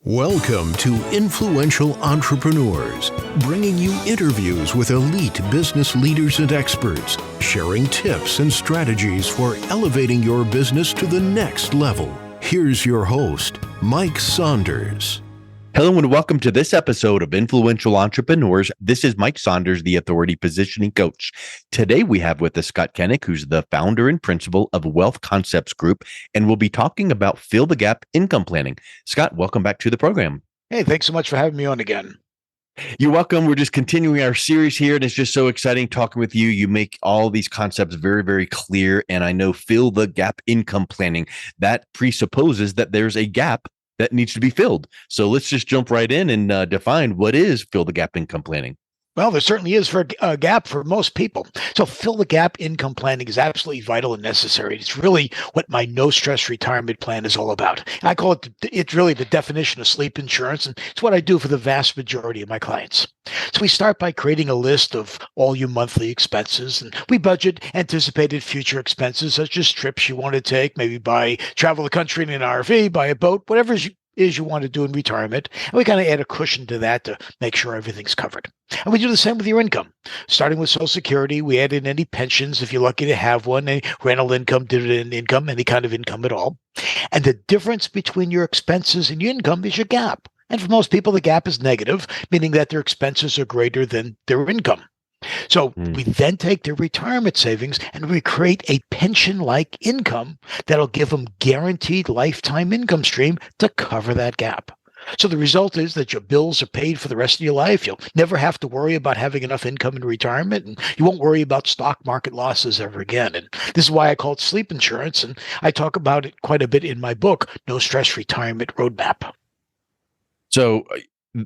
Welcome to Influential Entrepreneurs, bringing you interviews with elite business leaders and experts, sharing tips and strategies for elevating your business to the next level. Here's your host, Mike Saunders. Hello and welcome to this episode of Influential Entrepreneurs. This is Mike Saunders, the Authority Positioning Coach. Today we have with us Scott Kenik, who's the founder and principal of Wealth Concepts Group, and we'll be talking about Fill the Gap income planning. Scott, welcome back to the program. Hey, thanks so much for having me on again. You're welcome. We're just continuing our series here, and it's just so exciting talking with you. You make all these concepts very, very clear, and I know Fill the Gap income planning, that presupposes that there's a gap that needs to be filled. So let's just jump right in and define what is Fill the Gap income planning. Well, there certainly is for a gap for most people. So Fill the Gap income planning is absolutely vital and necessary. It's really what my no stress retirement plan is all about. I call it's really the definition of sleep insurance, and it's what I do for the vast majority of my clients. So we start by creating a list of all your monthly expenses, and we budget anticipated future expenses such as trips you want to take, maybe travel the country in an RV, buy a boat, whatever you want to do in retirement. And we kind of add a cushion to that to make sure everything's covered. And we do the same with your income. Starting with Social Security, we add in any pensions if you're lucky to have one, any rental income, dividend income, any kind of income at all. And the difference between your expenses and your income is your gap. And for most people, the gap is negative, meaning that their expenses are greater than their income. So we then take their retirement savings and we create a pension-like income that'll give them guaranteed lifetime income stream to cover that gap. So the result is that your bills are paid for the rest of your life. You'll never have to worry about having enough income in retirement, and you won't worry about stock market losses ever again. And this is why I call it sleep insurance, and I talk about it quite a bit in my book, No Stress Retirement Roadmap. So,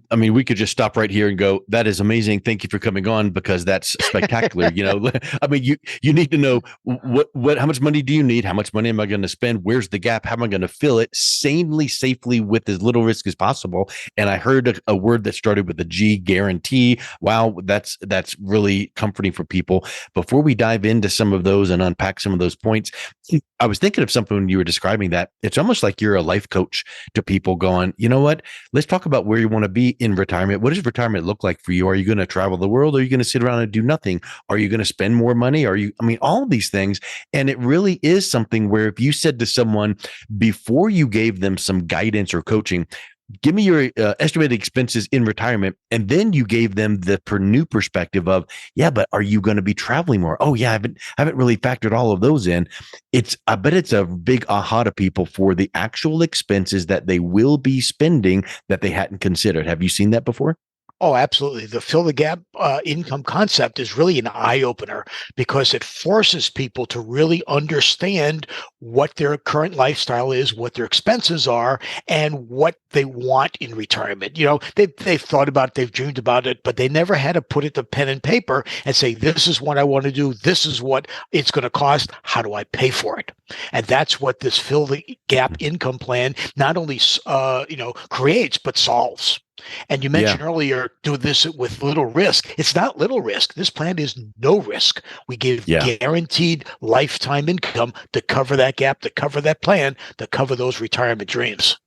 I mean, we could just stop right here and go, that is amazing. Thank you for coming on, because that's spectacular. I mean, you need to know how much money do you need? How much money am I going to spend? Where's the gap? How am I going to fill it sanely, safely, with as little risk as possible? And I heard a word that started with a G, guarantee. Wow, that's really comforting for people. Before we dive into some of those and unpack some of those points, I was thinking of something when you were describing that. It's almost like you're a life coach to people going, you know what? Let's talk about where you want to be in retirement. What does retirement look like for you? Are you going to travel the world? Are you going to sit around and do nothing? Are you going to spend more money? All of these things. And it really is something where if you said to someone before you gave them some guidance or coaching, give me your estimated expenses in retirement, and then you gave them the new perspective of, yeah, but are you going to be traveling more? Oh yeah, I haven't really factored all of those in. I bet it's a big aha to people for the actual expenses that they will be spending that they hadn't considered. Have you seen that before? Oh, absolutely. The Fill the Gap income concept is really an eye-opener because it forces people to really understand what their current lifestyle is, what their expenses are, and what they want in retirement. They've thought about it, they've dreamed about it, but they never had to put it to pen and paper and say, this is what I want to do. This is what it's going to cost. How do I pay for it? And that's what this Fill the Gap income plan not only creates, but solves. And you mentioned earlier, do this with little risk. It's not little risk. This plan is no risk. We give guaranteed lifetime income to cover that gap, to cover that plan, to cover those retirement dreams.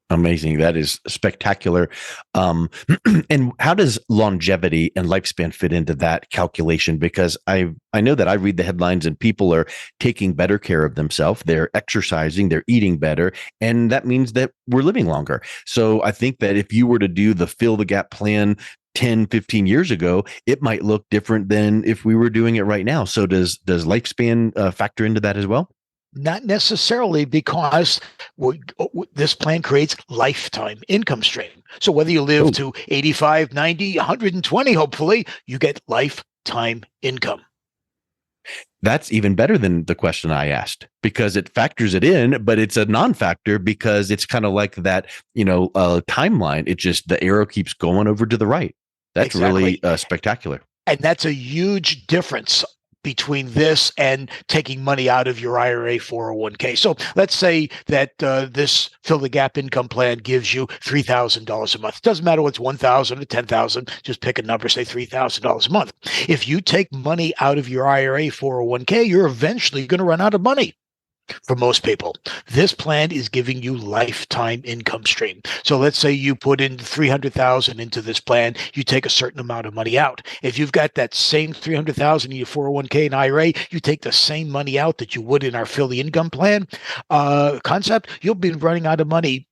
Amazing. That is spectacular. And how does longevity and lifespan fit into that calculation? Because I know that I read the headlines and people are taking better care of themselves. They're exercising, they're eating better. And that means that we're living longer. So I think that if you were to do the Fill the Gap plan 10, 15 years ago, it might look different than if we were doing it right now. So does lifespan factor into that as well? Not necessarily, because this plan creates lifetime income stream. So whether you live to 85, 90, 120, hopefully, you get lifetime income. That's even better than the question I asked, because it factors it in, but it's a non-factor because it's kind of like that, timeline. It just, the arrow keeps going over to the right. That's exactly. Really spectacular. And that's a huge difference between this and taking money out of your IRA 401k. So let's say that this Fill the Gap income plan gives you $3,000 a month. It doesn't matter what's $1,000 or $10,000. Just pick a number, say $3,000 a month. If you take money out of your IRA 401k, you're eventually going to run out of money. for most people. This plan is giving you lifetime income stream. So let's say you put in 300,000 into this plan, you take a certain amount of money out. If you've got that same 300,000 in your 401k and IRA, you take the same money out that you would in our Philly income plan concept, you'll be running out of money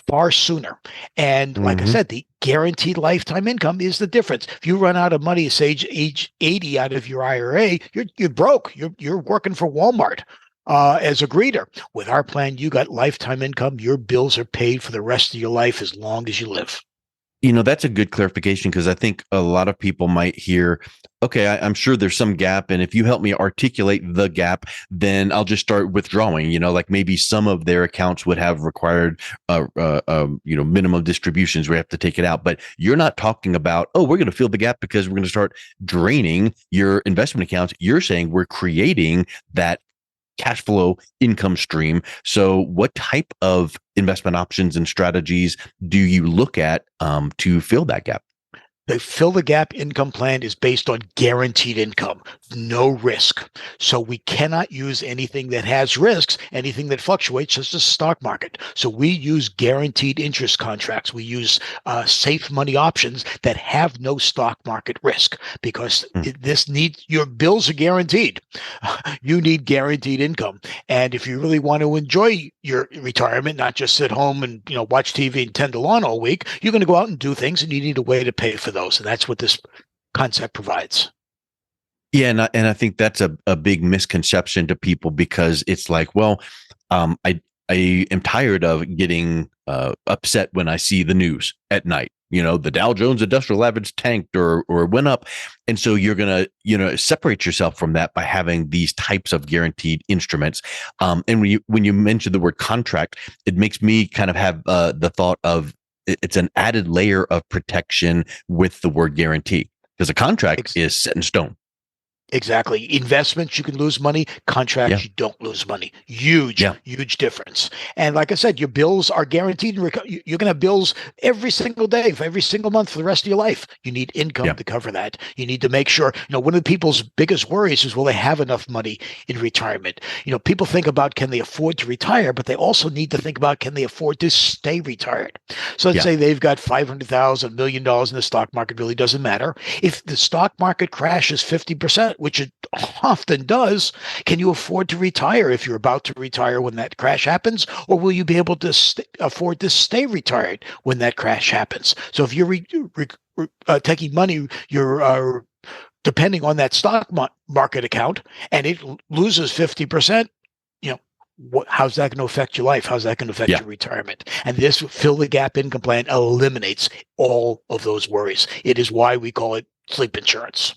far sooner. And like I said, the guaranteed lifetime income is the difference. If you run out of money at age 80 out of your IRA, you're broke. You're working for Walmart as a greeter. With our plan, you got lifetime income. Your bills are paid for the rest of your life as long as you live. That's a good clarification, because I think a lot of people might hear, okay, I'm sure there's some gap, and if you help me articulate the gap, then I'll just start withdrawing. Like maybe some of their accounts would have required, minimum distributions where you have to take it out. But you're not talking about, oh, we're going to fill the gap because we're going to start draining your investment accounts. You're saying we're creating that cash flow income stream. So what type of investment options and strategies do you look at to fill that gap? The Fill the Gap income plan is based on guaranteed income, no risk. So we cannot use anything that has risks, anything that fluctuates, such as the stock market. So we use guaranteed interest contracts. We use safe money options that have no stock market risk, because your bills are guaranteed. You need guaranteed income. And if you really want to enjoy your retirement, not just sit home and watch TV and tend the lawn all week, you're going to go out and do things, and you need a way to pay for those. And that's what this concept provides. Yeah. And I think that's a big misconception to people, because it's like, well, I am tired of getting upset when I see the news at night. The Dow Jones Industrial Average tanked or went up. And so you're going to, separate yourself from that by having these types of guaranteed instruments. And when you mention the word contract, it makes me kind of have the thought of, it's an added layer of protection with the word guarantee, because a contract is set in stone. Exactly. Investments, you can lose money. Contracts, you don't lose money. Huge difference. And like I said, your bills are guaranteed. You're going to have bills every single day, for every single month for the rest of your life. You need income to cover that. You need to make sure, one of the people's biggest worries is, will they have enough money in retirement? People think about, can they afford to retire? But they also need to think about, can they afford to stay retired? So let's say they've got $500,000, $1 million in the stock market, really doesn't matter. If the stock market crashes 50%, which it often does, can you afford to retire if you're about to retire when that crash happens? Or will you be able to afford to stay retired when that crash happens? So if you're taking money, you're depending on that stock market account, and it loses 50%, how's that going to affect your life? How's that going to affect your retirement? And this Fill the Gap income plan eliminates all of those worries. It is why we call it sleep insurance.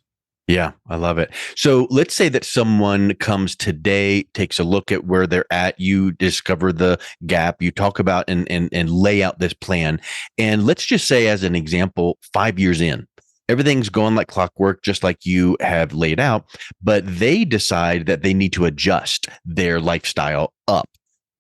Yeah, I love it. So let's say that someone comes today, takes a look at where they're at. You discover the gap. You talk about and lay out this plan. And let's just say, as an example, 5 years in, everything's going like clockwork, just like you have laid out, but they decide that they need to adjust their lifestyle up.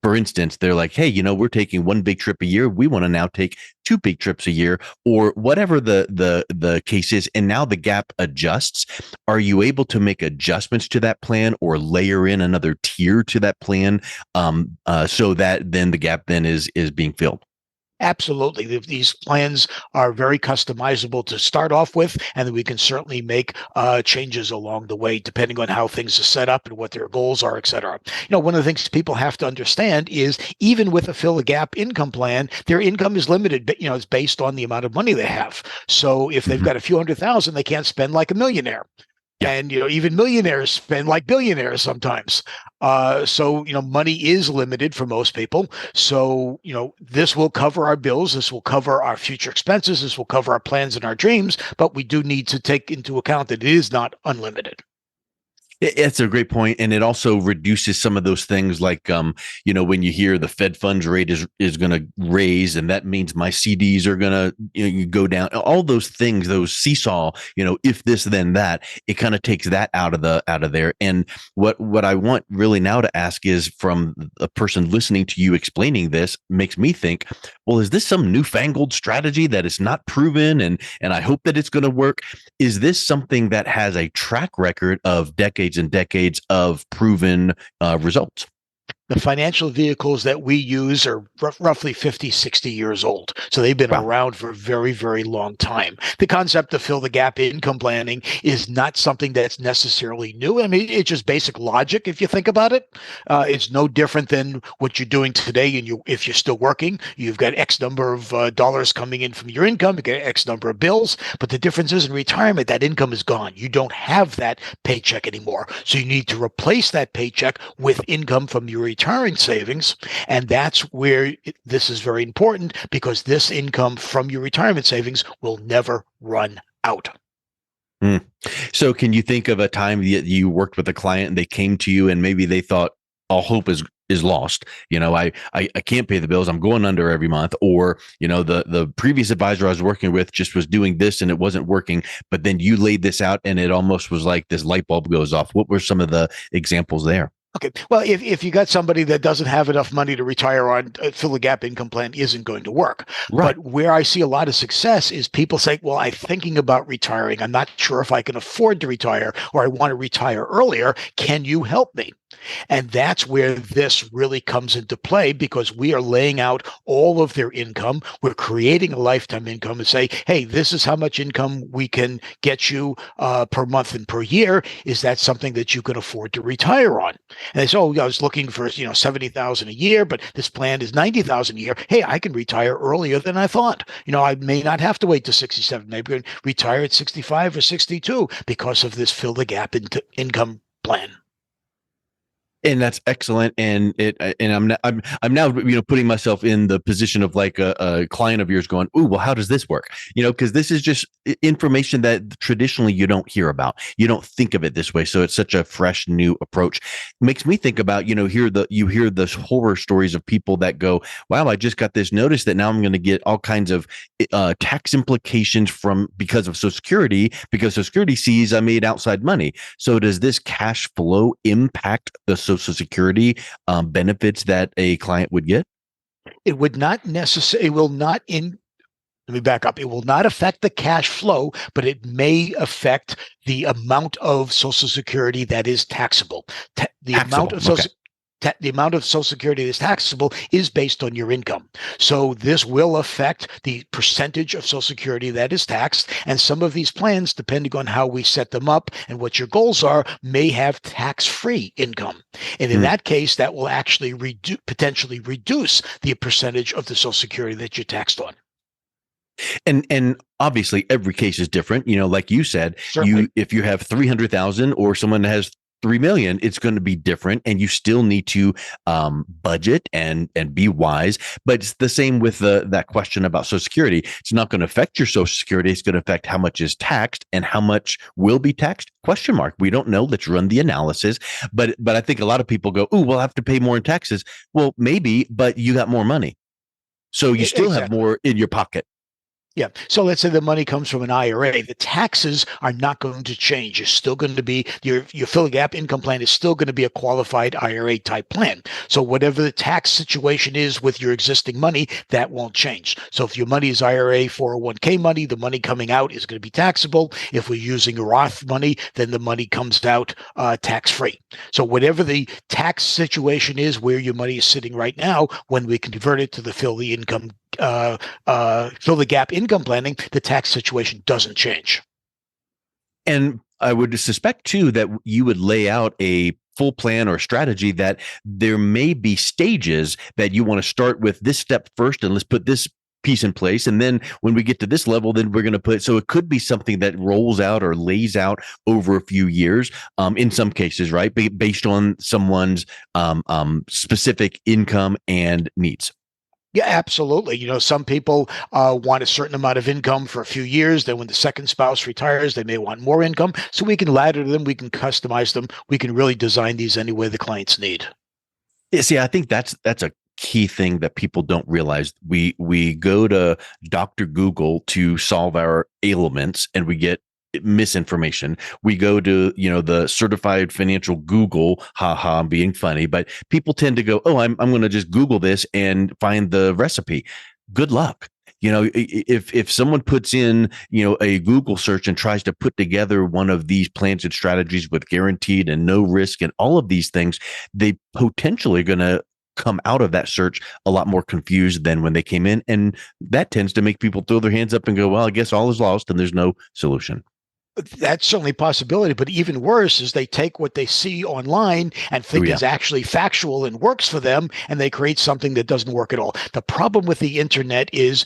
For instance, they're like, hey, we're taking one big trip a year. We want to now take 2 big trips a year, or whatever the case is. And now the gap adjusts. Are you able to make adjustments to that plan, or layer in another tier to that plan, so that then the gap then is being filled? Absolutely. These plans are very customizable to start off with, and then we can certainly make changes along the way, depending on how things are set up and what their goals are, et cetera. One of the things people have to understand is, even with a Fill the Gap income plan, their income is limited, but it's based on the amount of money they have. So if they've got a few $100,000, they can't spend like a millionaire. And, even millionaires spend like billionaires sometimes. So, money is limited for most people. So, this will cover our bills. This will cover our future expenses. This will cover our plans and our dreams. But we do need to take into account that it is not unlimited. It's a great point, and it also reduces some of those things, like when you hear the Fed funds rate is going to raise, and that means my CDs are going to go down. All those things, those seesaw, if this then that, it kind of takes that out of there. And what I want really now to ask is, from a person listening to you explaining this, makes me think, well, is this some newfangled strategy that is not proven, and I hope that it's going to work? Is this something that has a track record of decades and decades of proven results? The financial vehicles that we use are roughly 50, 60 years old. So they've been Wow. around for a very, very long time. The concept of fill the gap income planning is not something that's necessarily new. I mean, it's just basic logic if you think about it. It's no different than what you're doing today. And if you're still working, you've got X number of dollars coming in from your income, you get X number of bills. But the difference is in retirement, that income is gone. You don't have that paycheck anymore. So you need to replace that paycheck with income from your retirement savings. And that's where this is very important, because this income from your retirement savings will never run out. So can you think of a time that you worked with a client and they came to you and maybe they thought all hope is lost? I can't pay the bills. I'm going under every month. Or, the previous advisor I was working with just was doing this and it wasn't working. But then you laid this out and it almost was like this light bulb goes off. What were some of the examples there? Okay. Well, if you got somebody that doesn't have enough money to retire on, fill the gap income plan isn't going to work. Right. But where I see a lot of success is people say, well, I'm thinking about retiring. I'm not sure if I can afford to retire, or I want to retire earlier. Can you help me? And that's where this really comes into play, because we are laying out all of their income. We're creating a lifetime income and say, hey, this is how much income we can get you per month and per year. Is that something that you can afford to retire on? And they say, oh, I was looking for 70,000 a year, but this plan is 90,000 a year. Hey, I can retire earlier than I thought. I may not have to wait to 67. Maybe I can retire at 65 or 62 because of this fill the gap income plan. And that's excellent. And I'm now putting myself in the position of like a client of yours going, ooh, well, how does this work? Because this is just information that traditionally you don't hear about. You don't think of it this way. So it's such a fresh, new approach. It makes me think about, you hear the horror stories of people that go, wow, I just got this notice that now I'm going to get all kinds of tax implications because of Social Security, because Social Security sees I made outside money. So does this cash flow impact the Social Security benefits that a client would get? It would not necessarily, it will not in, let me back up. It will not affect the cash flow, but it may affect the amount of Social Security that is taxable. The amount of Social Security that is taxable is based on your income. So this will affect the percentage of Social Security that is taxed. And some of these plans, depending on how we set them up and what your goals are, may have tax-free income. And in that case, that will actually potentially reduce the percentage of the Social Security that you're taxed on. And obviously every case is different. Like you said, if you have 300,000 or someone has 3 million, it's going to be different, and you still need to budget and be wise. But it's the same with that question about Social Security. It's not going to affect your Social Security. It's going to affect how much is taxed and how much will be taxed. Question mark. We don't know. Let's run the analysis. But I think a lot of people go, "Ooh, we'll have to pay more in taxes." Well, maybe, but you got more money, so you still have more in your pocket. Yeah. So let's say the money comes from an IRA. The taxes are not going to change. You're still going to be, your fill the gap income plan is still going to be a qualified IRA type plan. So whatever the tax situation is with your existing money, that won't change. So if your money is IRA 401k money, the money coming out is going to be taxable. If we're using Roth money, then the money comes out tax-free. So whatever the tax situation is where your money is sitting right now, when we convert it to the fill the gap income planning, the tax situation doesn't change. And I would suspect too that you would lay out a full plan or strategy that there may be stages that you want to start with this step first, and let's put this piece in place. And then when we get to this level, then we're going to put, so it could be something that rolls out or lays out over a few years, in some cases, right? Based on someone's specific income and needs. Yeah, absolutely. Some people want a certain amount of income for a few years. Then when the second spouse retires, they may want more income. So we can ladder them. We can customize them. We can really design these any way the clients need. Yeah, see, I think that's a key thing that people don't realize. We go to Dr. Google to solve our ailments, and we get misinformation. We go to the certified financial Google, I'm being funny, but people tend to go, oh, I'm going to just Google this and find the recipe. Good luck. If someone puts in, a Google search and tries to put together one of these plans and strategies with guaranteed and no risk and all of these things, they potentially going to come out of that search a lot more confused than when they came in. And that tends to make people throw their hands up and go, well, I guess all is lost and there's no solution. That's certainly a possibility, but even worse is they take what they see online and think is actually factual and works for them, and they create something that doesn't work at all. The problem with the internet is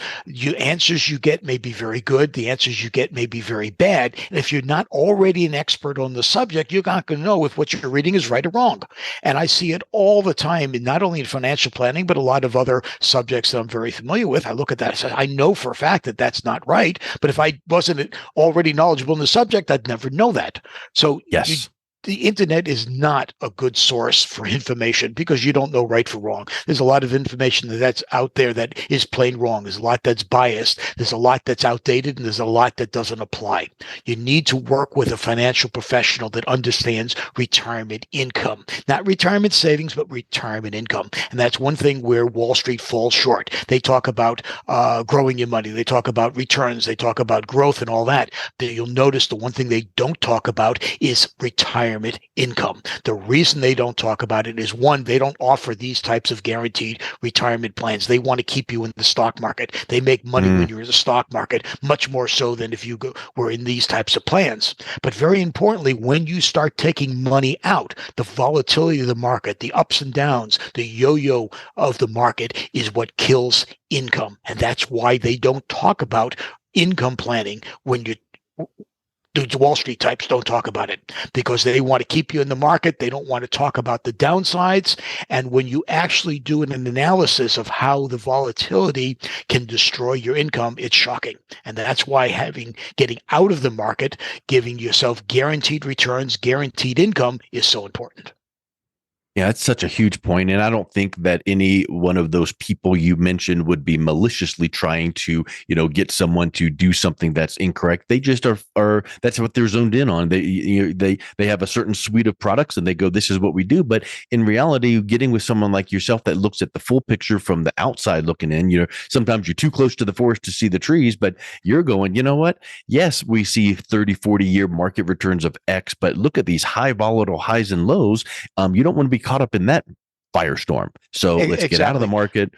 answers you get may be very good, the answers you get may be very bad, and if you're not already an expert on the subject, you're not going to know if what you're reading is right or wrong. And I see it all the time, not only in financial planning, but a lot of other subjects that I'm very familiar with. I look at that and say, I know for a fact that that's not right, but if I wasn't already knowledgeable in the subject, I'd never know that. So yes, the internet is not a good source for information because you don't know right from wrong. There's a lot of information that's out there that is plain wrong. There's a lot that's biased. There's a lot that's outdated, and there's a lot that doesn't apply. You need to work with a financial professional that understands retirement income, not retirement savings, but retirement income. And that's one thing where Wall Street falls short. They talk about growing your money. They talk about returns. They talk about growth and all that. You'll notice the one thing they don't talk about is retirement income. The reason they don't talk about it is, one, they don't offer these types of guaranteed retirement plans. They want to keep you in the stock market. They make money when you're in the stock market, much more so than if you were in these types of plans. But very importantly, when you start taking money out, the volatility of the market, the ups and downs, the yo-yo of the market is what kills income. And that's why they don't talk about income planning when you the Wall Street types don't talk about it because they want to keep you in the market. They don't want to talk about the downsides. And when you actually do an analysis of how the volatility can destroy your income, it's shocking. And that's why getting out of the market, giving yourself guaranteed returns, guaranteed income is so important. Yeah, that's such a huge point. And I don't think that any one of those people you mentioned would be maliciously trying to, get someone to do something that's incorrect. They just are that's what they're zoned in on. They have a certain suite of products and they go, this is what we do. But in reality, getting with someone like yourself that looks at the full picture from the outside looking in, sometimes you're too close to the forest to see the trees, but you're going, you know what? Yes, we see 30, 40-year market returns of X, but look at these high volatile highs and lows. You don't want to be caught up in that firestorm. So let's get out of the market.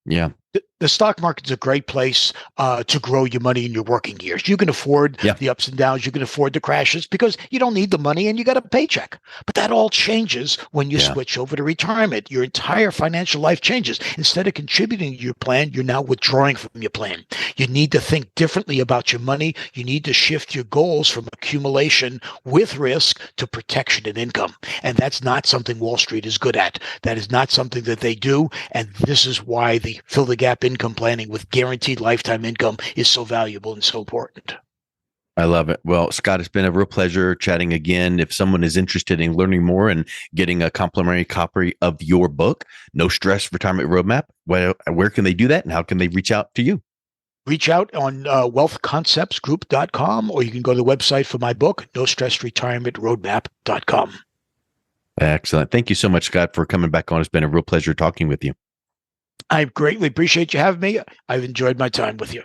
Yeah. The stock market's a great place to grow your money in your working years. You can afford the ups and downs. You can afford the crashes because you don't need the money and you got a paycheck. But that all changes when you switch over to retirement. Your entire financial life changes. Instead of contributing to your plan, you're now withdrawing from your plan. You need to think differently about your money. You need to shift your goals from accumulation with risk to protection and income. And that's not something Wall Street is good at. That is not something that they do. And this is why the Fill the Gap income planning with guaranteed lifetime income is so valuable and so important. I love it. Well, Scott, it's been a real pleasure chatting again. If someone is interested in learning more and getting a complimentary copy of your book, No Stress Retirement Roadmap, where can they do that and how can they reach out to you? Reach out on wealthconceptsgroup.com, or you can go to the website for my book, nostressretirementroadmap.com. Excellent. Thank you so much, Scott, for coming back on. It's been a real pleasure talking with you. I greatly appreciate you having me. I've enjoyed my time with you.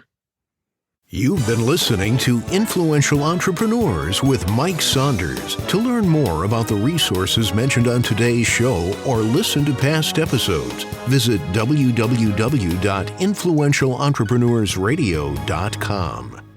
You've been listening to Influential Entrepreneurs with Mike Saunders. To learn more about the resources mentioned on today's show or listen to past episodes, visit www.influentialentrepreneursradio.com.